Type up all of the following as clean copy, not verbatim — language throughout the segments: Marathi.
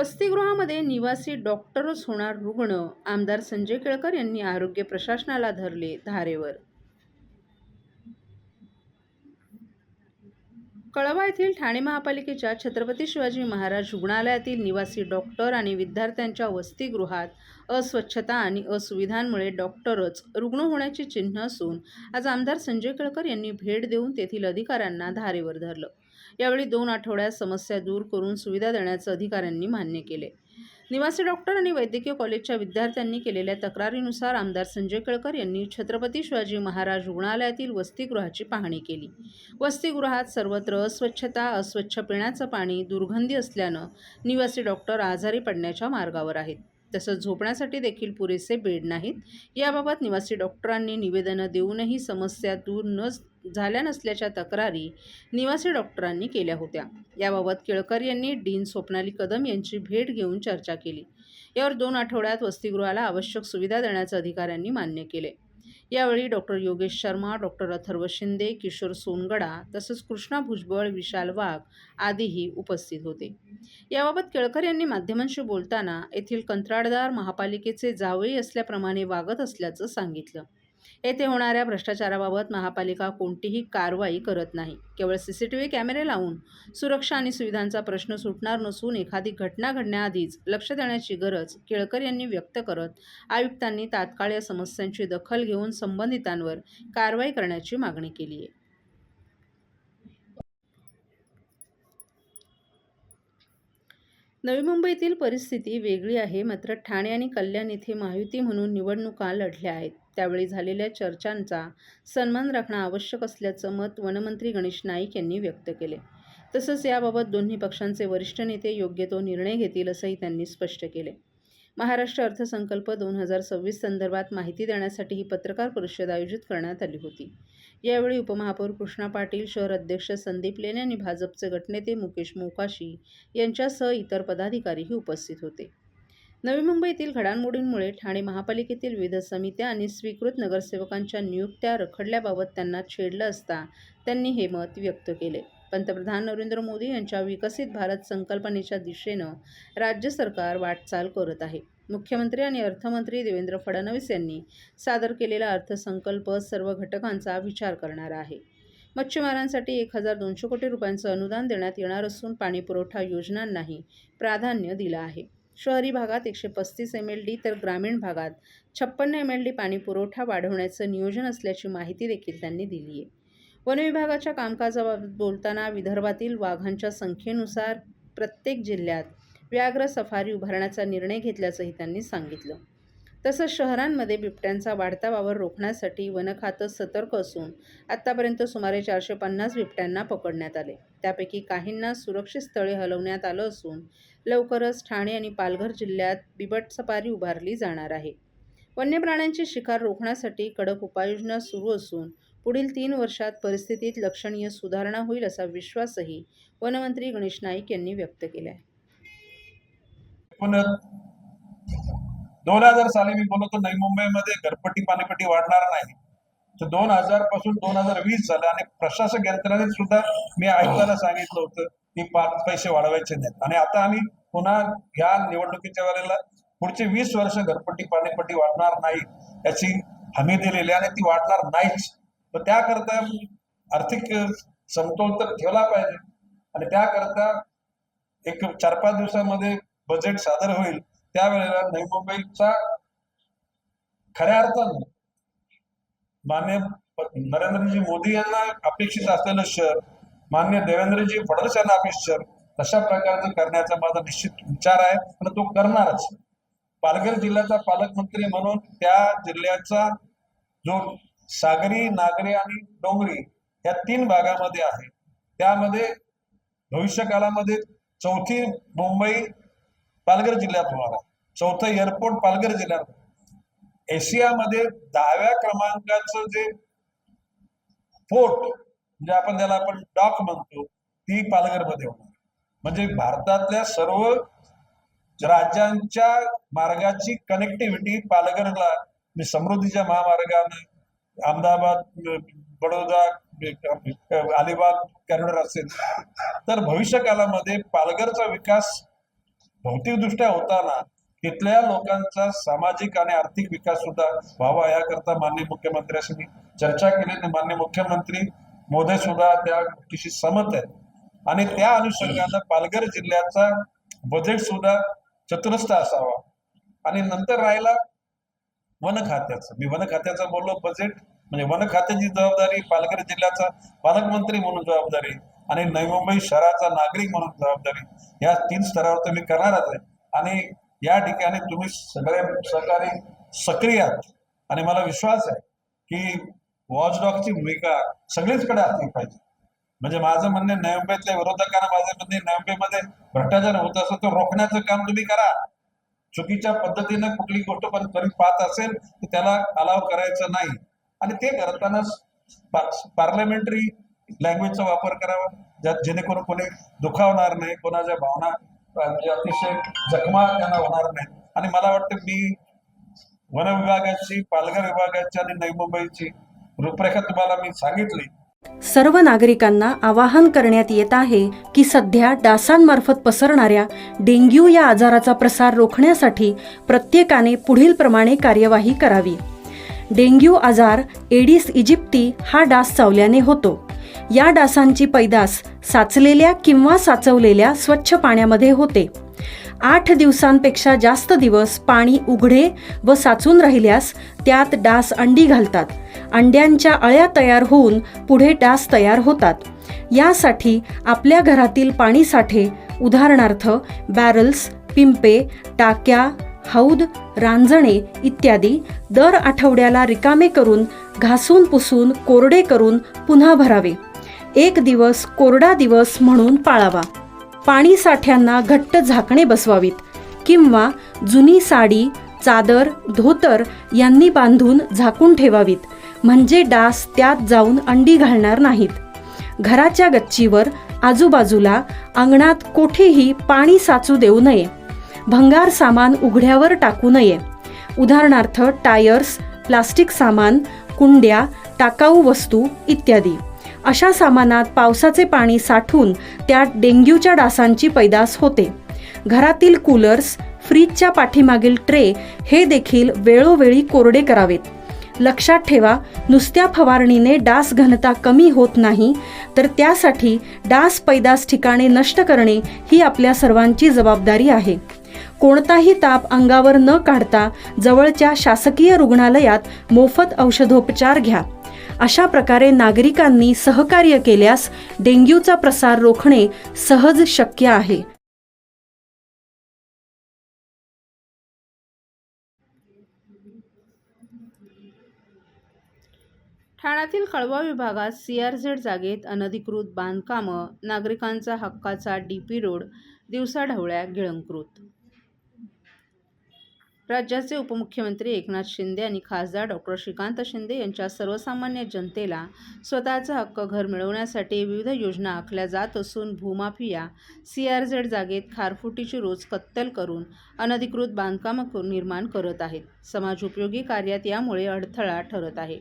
वसतिगृहामध्ये निवासी डॉक्टरच होणार रुग्ण, आमदार संजय केळकर यांनी आरोग्य प्रशासनाला धरले धारेवर. कळवा येथील ठाणे महापालिकेच्या छत्रपती शिवाजी महाराज रुग्णालयातील निवासी डॉक्टर आणि विद्यार्थ्यांच्या वसतिगृहात अस्वच्छता आणि असुविधांमुळे डॉक्टरच रुग्ण होण्याची चिन्ह असून आज आमदार संजय केळकर यांनी भेट देऊन तेथील अधिकाऱ्यांना धारेवर धरलं. यावेळी 2 आठवड्यात समस्या दूर करून सुविधा देण्याचं अधिकाऱ्यांनी मान्य केले. निवासी डॉक्टर आणि वैद्यकीय कॉलेजच्या विद्यार्थ्यांनी केलेल्या तक्रारीनुसार आमदार संजय केळकर यांनी छत्रपती शिवाजी महाराज रुग्णालयातील वसतिगृहाची पाहणी केली. वसतिगृहात सर्वत्र अस्वच्छता, अस्वच्छ पिण्याचं पाणी, दुर्गंधी असल्यानं निवासी डॉक्टर आजारी पडण्याच्या मार्गावर आहेत. तसंच झोपण्यासाठी देखील पुरेसे बेड नाहीत. याबाबत निवासी डॉक्टरांनी निवेदनं देऊनही समस्या दूर झाल्या नसल्याच्या तक्रारी निवासी डॉक्टरांनी केल्या होत्या. याबाबत केळकर यांनी डीन स्वप्नाली कदम यांची भेट घेऊन चर्चा केली. यावर 2 आठवड्यात वसतिगृहाला आवश्यक सुविधा देण्याचं अधिकाऱ्यांनी मान्य केले. यावेळी डॉक्टर योगेश शर्मा, डॉक्टर अथर्व शिंदे, किशोर सोनगडा तसंच कृष्णा भुजबळ, विशाल वाघ आदीही उपस्थित होते. याबाबत केळकर यांनी माध्यमांशी बोलताना येथील कंत्राटदार महापालिकेचे जावई असल्याप्रमाणे वागत असल्याचं सांगितलं. येथे होणाऱ्या भ्रष्टाचाराबाबत महापालिका कोणतीही कारवाई करत नाही. केवळ CCTV कॅमेरे लावून सुरक्षा आणि सुविधांचा प्रश्न सुटणार नसून एखादी घटना घडण्याआधीच लक्ष देण्याची गरज केळकर यांनी व्यक्त करत आयुक्तांनी तात्काळ या समस्यांची दखल घेऊन संबंधितांवर कारवाई करण्याची मागणी केली आहे. नवी मुंबईतील परिस्थिती वेगळी आहे. मात्र ठाणे आणि कल्याण येथे महायुती म्हणून निवडणुका लढल्या आहेत. त्यावेळी झालेल्या चर्चांचा सन्मान राखणं आवश्यक असल्याचं मत वनमंत्री गणेश नाईक यांनी व्यक्त केले. तसंच याबाबत दोन्ही पक्षांचे वरिष्ठ नेते योग्य तो निर्णय घेतील असंही त्यांनी स्पष्ट केले. महाराष्ट्र अर्थसंकल्प 2026 संदर्भात माहिती देण्यासाठी ही पत्रकार परिषद आयोजित करण्यात आली होती. यावेळी उपमहापौर कृष्णा पाटील, शहर अध्यक्ष संदीप लेणे आणि भाजपचे गटनेते मुकेश मोकाशी यांच्यासह इतर पदाधिकारीही उपस्थित होते. नवी मुंबईतील घडामोडींमुळे ठाणे महापालिकेतील विविध समित्या आणि स्वीकृत नगरसेवकांच्या नियुक्त्या रखडल्याबाबत त्यांना छेडलं असता त्यांनी हे मत व्यक्त केले. पंतप्रधान नरेंद्र मोदी यांच्या विकसित भारत संकल्पनेच्या दिशेनं राज्य सरकार वाटचाल करत आहे. मुख्यमंत्री आणि अर्थमंत्री देवेंद्र फडणवीस यांनी सादर केलेला अर्थसंकल्प सर्व घटकांचा विचार करणारा आहे. मच्छीमारांसाठी 1200 कोटी रुपयांचं अनुदान देण्यात येणार असून पाणीपुरवठा योजनांनाही प्राधान्य दिलं आहे. शहरी भागात 135 MLD तर ग्रामीण भागात 56 MLD पाणीपुरवठा वाढवण्याचं नियोजन असल्याची माहिती देखील त्यांनी दिली आहे. वन विभागाच्या कामकाजाबाबत बोलताना विदर्भातील वाघांच्या संख्येनुसार प्रत्येक जिल्ह्यात व्याघ्र सफारी उभारण्याचा निर्णय घेतल्याचंही त्यांनी सांगितलं. तसंच शहरांमध्ये बिबट्यांचा वाढता वावर रोखण्यासाठी वन खातं सतर्क असून आत्तापर्यंत सुमारे 450 बिबट्यांना पकडण्यात आले. त्यापैकी काहींना सुरक्षित स्थळी हलवण्यात आलं असून लवकरच ठाणे आणि पालघर जिल्ह्यात बिबट सफारी उभारली जाणार आहे. वन्य प्राण्यांची शिकार रोखण्यासाठी कडक उपाययोजना सुरू असून पुढील 3 वर्षात परिस्थितीत लक्षणीय सुधारणा होईल असा विश्वासही वनमंत्री गणेश नाईक यांनी व्यक्त केला आहे. 2000 साली मी बोलतो नवी मुंबईमध्ये घरपट्टी पाणीपट्टी वाढणार नाही. तर 2000 पासून 2020 झालं आणि प्रशासक यंत्रणेत सुद्धा मी आयुक्ताला सांगितलं होतं की पैसे वाढवायचे नाहीत. आणि आता आम्ही पुन्हा ह्या निवडणुकीच्या वेळेला पुढचे 20 वर्ष घरपट्टी पाणीपट्टी वाढणार नाही याची हमी दिलेली आणि ती वाढणार नाहीच. तर त्याकरता आर्थिक समतोल तर ठेवला पाहिजे आणि त्याकरता एक 4-5 दिवसामध्ये बजेट सादर होईल. त्यावेळेला नवी मुंबईचा खऱ्या अर्थानं मान्य नरेंद्रजी मोदी यांना अपेक्षित असलेलं शहर, मान्य देवेंद्रजी फडणवीस यांना अपेक्षित शहर तशा प्रकारचं करण्याचा माझा निश्चित विचार आहे आणि तो करणारच. पालघर जिल्ह्याचा पालकमंत्री म्हणून त्या जिल्ह्याचा जो सागरी, नागरी आणि डोंगरी या 3 भागामध्ये आहे, त्यामध्ये भविष्यकाळामध्ये 4थी मुंबई पालघर जिल्ह्यात होणार आहे. 4थं एअरपोर्ट पालघर जिल्ह्यात. एशियामध्ये 10व्या क्रमांकाचं जे पोर्ट म्हणजे आपण त्याला डॉक म्हणतो ती पालघरमध्ये होणार. म्हणजे भारतातल्या सर्व राज्यांच्या मार्गाची कनेक्टिव्हिटी पालघरला समृद्धीच्या महामार्गाने अहमदाबाद, बडोदा, अलिबाग कॉरिडॉर असेल तर भविष्य काळामध्ये पालघरचा विकास भौतिकदृष्ट्या होताना तिथल्या लोकांचा सामाजिक आणि आर्थिक विकास सुद्धा व्हावा याकरता माननीय मुख्यमंत्र्यांशी मी चर्चा केली आणि माननीय मुख्यमंत्री मोदी सुद्धा त्या गोष्टीशी सहमत आहेत आणि त्या अनुषंगानं पालघर जिल्ह्याचा बजेट सुद्धा चतुरस्र असावा. आणि नंतर राहिला वन खात्याचं, मी वन खात्याचं बोललो, बजेट म्हणजे वन खात्याची जबाबदारी, पालघर जिल्ह्याचा पालकमंत्री म्हणून जबाबदारी आणि नवी मुंबई शहराचा नागरिक म्हणून जबाबदारी, या 3 स्तरावर तुम्ही करणारच आहे. आणि या ठिकाणी तुम्ही सगळे सहकारी सक्रिय आहात आणि मला विश्वास आहे की वॉचडॉगची भूमिका सगळीचकडे असली पाहिजे. म्हणजे माझं म्हणणं, नवी मुंबईतल्या विरोधकांना माझं म्हणणे, नवी मुंबईमध्ये भ्रष्टाचार होत असेल तर रोखण्याचं काम तुम्ही करा. चुकीच्या पद्धतीने कुठली गोष्ट पण कधी पाहत असेल तर त्याला अलाव करायचं नाही आणि ते करताना पार्लमेंटरी लँग्वेजचा वापर करावा, जेणेकरून कोणी दुखावणार नाही, कोणाच्या भावना म्हणजे अतिशय जखमा त्यांना होणार नाही. आणि मला वाटतं मी वन विभागाची, पालघर विभागाची आणि नवी मुंबईची रूपरेखा तुम्हाला मी सांगितली. सर्व नागरिकांना आवाहन करण्यात येत आहे की सध्या डासांमार्फत पसरणाऱ्या डेंग्यू या आजाराचा प्रसार रोखण्यासाठी प्रत्येकाने पुढील प्रमाणे कार्यवाही करावी. डेंग्यू आजार एडिस इजिप्ती हा डास चावल्याने होतो. या डासांची पैदास साचलेल्या किंवा साचवलेल्या स्वच्छ पाण्यामध्ये होते. 8 दिवसांपेक्षा जास्त दिवस पाणी उघडे व साचून राहिल्यास त्यात डास अंडी घालतात. अंड्यांच्या अळ्या तयार होऊन पुढे डास तयार होतात. यासाठी आपल्या घरातील पाणी साठे, उदाहरणार्थ बॅरल्स, पिंपे, टाक्या, हौद, रांजणे इत्यादी दर आठवड्याला रिकामे करून घासून पुसून कोरडे करून पुन्हा भरावे. 1 दिवस कोरडा दिवस म्हणून पाळावा. पाणी साठ्यांना घट्ट झाकणे बसवावीत किंवा जुनी साडी, चादर, धोतर यांनी बांधून झाकून ठेवावीत, म्हणजे डास त्यात जाऊन अंडी घालणार नाहीत. घराच्या गच्चीवर, आजूबाजूला, अंगणात कोठेही पाणी साचू देऊ नये. भंगार सामान उघड्यावर टाकू नये. उदाहरणार्थ टायर्स, प्लास्टिक सामान, कुंड्या, टाकाऊ वस्तू इत्यादी. अशा सामानात पावसाचे पाणी साठून त्यात डेंग्यूच्या डासांची पैदास होते. घरातील कूलर्स, फ्रीजच्या पाठीमागील ट्रे हे देखील वेळोवेळी कोरडे करावेत. लक्षात ठेवा, नुसत्या फवारणीने डास घनता कमी होत नाही, तर त्यासाठी डास पैदास ठिकाणे नष्ट करणे ही आपल्या सर्वांची जबाबदारी आहे. कोणताही ताप अंगावर न काढता जवळच्या शासकीय रुग्णालयात मोफत औषधोपचार घ्या. अशा प्रकारे नागरिकांनी सहकार्य केल्यास डेंग्यूचा प्रसार रोखणे सहज शक्य आहे. ठाण्यातील कळवा विभागात CRZ जागेत अनधिकृत बांधकामं, नागरिकांचा हक्काचा DP रोड दिवसाढवळ्या गिळंकृत. राज्याचे उपमुख्यमंत्री एकनाथ शिंदे आणि खासदार डॉ. श्रीकांत शिंदे यांच्या सर्वसामान्य जनतेला स्वतःचा हक्क घर मिळवण्यासाठी विविध योजना आखल्या जात असून भूमाफिया CRZ जागेत खारफुटीची रोज कत्तल करून अनधिकृत बांधकामं निर्माण करत आहेत. समाजोपयोगी कार्यात यामुळे अडथळा ठरत आहे.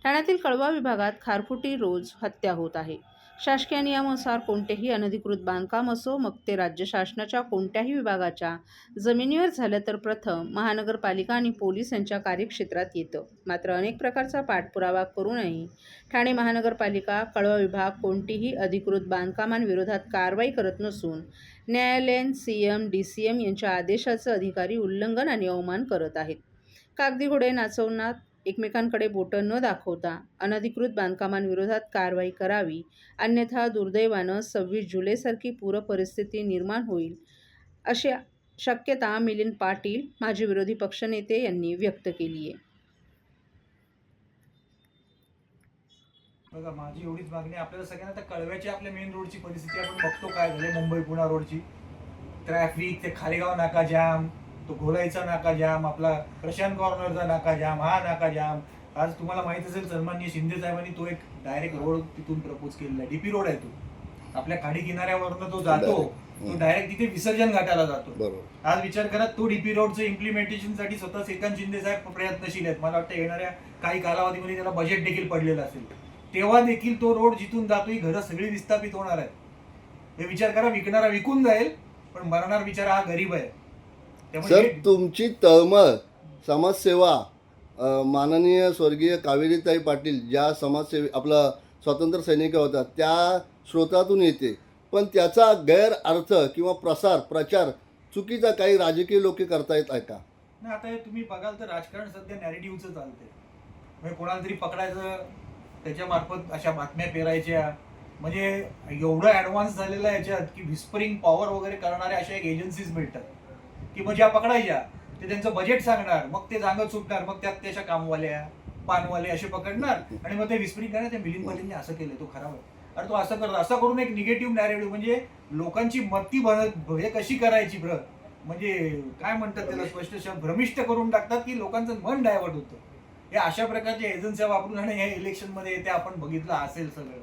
ठाण्यातील कळवा विभागात खारफुटी रोज हत्या होत आहे. शासकीय नियमानुसार कोणतेही अनधिकृत बांधकाम असो, मग ते राज्य शासनाच्या कोणत्याही विभागाच्या जमिनीवर झालं तर प्रथम महानगरपालिका आणि पोलीस यांच्या कार्यक्षेत्रात येतं. मात्र अनेक प्रकारचा पाठपुरावा करूनही ठाणे महानगरपालिका, कळवा विभाग कोणतीही अधिकृत बांधकामांविरोधात कारवाई करत नसून न्यायालयीन CM, DCM यांच्या आदेशाचं अधिकारी उल्लंघन आणि अवमान करत आहेत. कागदी घोडे नाचवणार एकमेकांकडे बोटं न दाखवता अनधिकृत बांधकामांविरोधात कारवाई करावी, अन्यथा दुर्दैवानं 26 जुलैसारखी पूरपरिस्थिती निर्माण होईल, अशी शक्यता मिलिंद पाटील, माजी विरोधी पक्षनेते यांनी व्यक्त केली आहे. बघा, माझी एवढीच मागणी आपल्याला सगळ्यांना, त्या कळव्याची आपल्या मेन रोडची परिस्थिती आपण बघतो काय झाले. मुंबई पुणे रोडची ट्रॅफिक, ते खालीगाव नाका जाम, तो घोलाईचा नाका जाम, आपला प्रशांत कॉर्नरचा नाका जाम, हा नाका जाम. आज तुम्हाला माहित असेल, सन्माननीय शिंदे साहेबांनी तो एक डायरेक्ट रोड तिथून प्रपोज केलेला आहे. DP रोड आहे तो, आपल्या खाडी किनाऱ्यावरनं तो जातो, तो डायरेक्ट तिथे विसर्जन घाटाला जातो. आज विचार करा, तो DP रोडचं इम्प्लिमेंटेशन साठी स्वतः श्रीकांत शिंदे साहेब प्रयत्नशील आहेत. मला वाटतं येणाऱ्या काही कालावधीमध्ये त्याला बजेट देखील पडलेलं असेल. तेव्हा देखील तो रोड जिथून जातो ही घरं सगळी विस्थापित होणार आहेत. हे विचार करा, विकणारा विकून जाईल पण मरणार बिचारा हा गरीब आहे. त्यामुळे सर, हे- तुमची तळमळ समाजसेवा माननीय स्वर्गीय कावेरीताई पाटील ज्या आपला स्वातंत्र्य सैनिक होता त्या स्रोतातून येते, पण त्याचा गैरअर्थ किंवा प्रचार चुकीचा काही राजकीय लोक करतायत आहे का? नाही, आता हे तुम्ही बघाल तर राजकारण सध्या नॅरेटिव्हचं चालतंय. म्हणजे कोणाला तरी पकडायचं, त्याच्या मार्फत अशा बातम्या पेरायच्या. म्हणजे एवढं ॲडव्हान्स झालेलं आहे याच्यात की व्हिस्परिंग पॉवर वगैरे करणाऱ्या अशा एक एजन्सीज मिळतात की मग ज्या पकडायच्या ते त्यांचं बजेट सांगणार, मग ते जागत सुटणार, मग त्यात त्याच्या कामवाल्या पानवाले असे पकडणार आणि मग ते व्हिस्परिंग करणार, ते मिलिंद पाटीलने असं केलं, तो खराब आहे, अरे तो असं करतो, असं करून एक निगेटिव्ह नॅरेटिव्ह म्हणजे लोकांची मती हे कशी करायची म्हणजे काय म्हणतात त्याला, स्पष्ट शब्द भ्रमिष्ट करून टाकतात की लोकांचं मन डायव्हर्ट होतं. हे अशा प्रकारच्या एजन्स्या वापरून आणि हे इलेक्शनमध्ये ते आपण बघितलं असेल सगळं.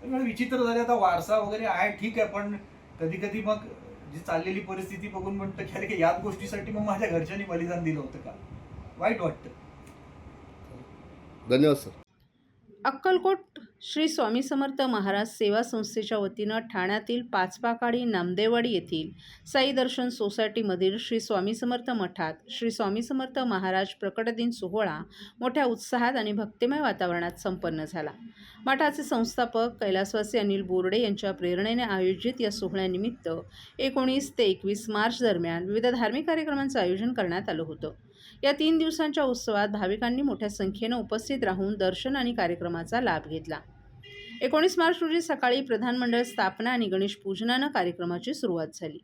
त्यामुळे विचित्र झाले. आता वारसा वगैरे आहे ठीक आहे, पण कधी कधी मग जी चाललेली परिस्थिती बघून म्हणतं की अरे याच गोष्टीसाठी मग माझ्या घरच्यांनी बलिदान दिलं होतं का, वाईट वाटतं. धन्यवाद सर. अक्कलकोट श्री स्वामी समर्थ महाराज सेवा संस्थेच्या वतीनं ठाण्यातील पाचपाकाडी नामदेववाडी येथील साई दर्शन सोसायटीमधील श्री स्वामी समर्थ मठात श्री स्वामी समर्थ महाराज प्रकट दिन सोहळा मोठ्या उत्साहात आणि भक्तिमय वातावरणात संपन्न झाला. मठाचे संस्थापक कैलासवासी अनिल बोर्डे यांच्या प्रेरणेने आयोजित या सोहळ्यानिमित्त 19 ते 21 मार्च दरम्यान विविध धार्मिक कार्यक्रमांचं आयोजन करण्यात आलं होतं. या 3 दिवसांच्या उत्सवात भाविकांनी मोठ्या संख्येनं उपस्थित राहून दर्शन आणि कार्यक्रमाचा लाभ घेतला. 19 मार्च रोजी सकाळी प्रधान मंडळ स्थापना आणि गणेश पूजनानं कार्यक्रमाची सुरुवात झाली,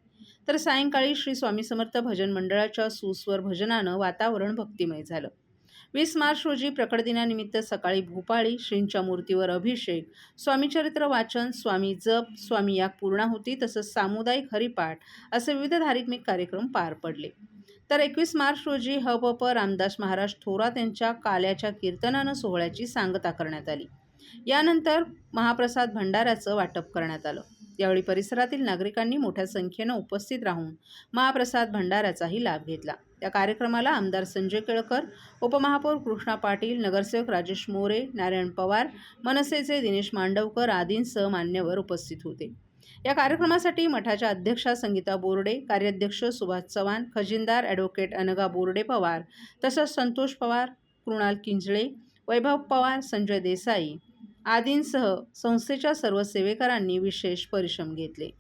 तर सायंकाळी श्री स्वामी समर्थ भजन मंडळाच्या सुस्वर भजनानं वातावरण भक्तिमय झालं. 20 मार्च रोजी प्रकट दिनानिमित्त सकाळी भूपाळी, श्रींच्या मूर्तीवर अभिषेक, स्वामीचरित्र वाचन, स्वामी जप, स्वामी याग पूर्णाहुती तसंच सामुदायिक हरिपाठ असे विविध धार्मिक कार्यक्रम पार पडले. तर 21 मार्च रोजी ह.प.प. रामदास महाराज थोरात यांच्या काल्याच्या कीर्तनानं सोहळ्याची सांगता करण्यात आली. यानंतर महाप्रसाद भंडाऱ्याचं वाटप करण्यात आलं. यावेळी परिसरातील नागरिकांनी मोठ्या संख्येनं उपस्थित राहून महाप्रसाद भंडाऱ्याचाही लाभ घेतला. या कार्यक्रमाला आमदार संजय केळकर, उपमहापौर कृष्णा पाटील, नगरसेवक राजेश मोरे, नारायण पवार, मनसेचे दिनेश मांडवकर आदींसह मान्यवर उपस्थित होते. या कार्यक्रमासाठी मठाच्या अध्यक्षा संगीता बोर्डे, कार्याध्यक्ष सुभाष चव्हाण, खजिनदार ॲडव्होकेट अनघा बोर्डे पवार तसंच संतोष पवार, कृणाल किंजळे, वैभव पवार, संजय देसाई आदींसह संस्थेच्या सर्व सेवेकरांनी विशेष परिश्रम घेतले.